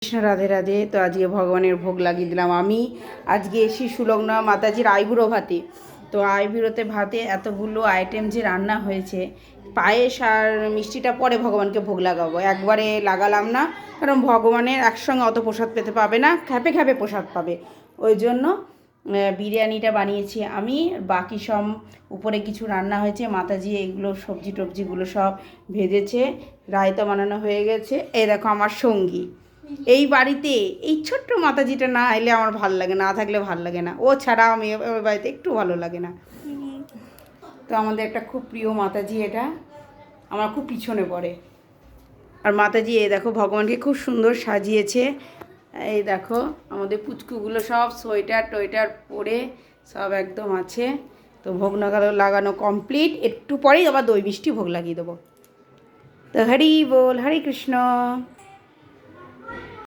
কৃষ্ণ রাধে রাধে। তো আজকে ভগবানের ভোগ লাগিয়ে দিলাম। আমি আজকে এসি সুলগ্না মাতাজির আইবুড়ো ভাতে। তো আইবুড়োতে ভাতে এতগুলো আইটেম যে রান্না হয়েছে, পায়েস আর মিষ্টিটা পরে ভগবানকে ভোগ লাগাবো, একবারে লাগালাম না, কারণ ভগবানের একসঙ্গে অত প্রসাদ পেতে পাবে না, খ্যাপে খ্যাপে প্রসাদ পাবে। ওই জন্য বিরিয়ানিটা বানিয়েছি আমি, বাকি সব উপরে কিছু রান্না হয়েছে, মাতাজি এইগুলো সবজি টবজিগুলো সব ভেজেছে, রায়তা বানানো হয়ে গেছে। এই দেখো আমার সঙ্গী। এই বাড়িতে এই ছোট্ট মাতাজিটা না এলে আমার ভাল লাগে না, থাকলে ভাল লাগে না, ও ছাড়া আমি ওই বাড়িতে একটু ভালো লাগে না। তো আমাদের একটা খুব প্রিয় মাতাজি, এটা আমার খুব পিছনে পড়ে। আর মাতাজি এই দেখো ভগবানকে খুব সুন্দর সাজিয়েছে। এই দেখো আমাদের পুচকুগুলো সব সোয়েটার টোয়েটার পরে সব একদম আছে। তো ভোগ লাগানো কমপ্লিট, একটু পরেই আবার দই মিষ্টি ভোগ লাগিয়ে দেবো। তো হরি বল, হরে কৃষ্ণ।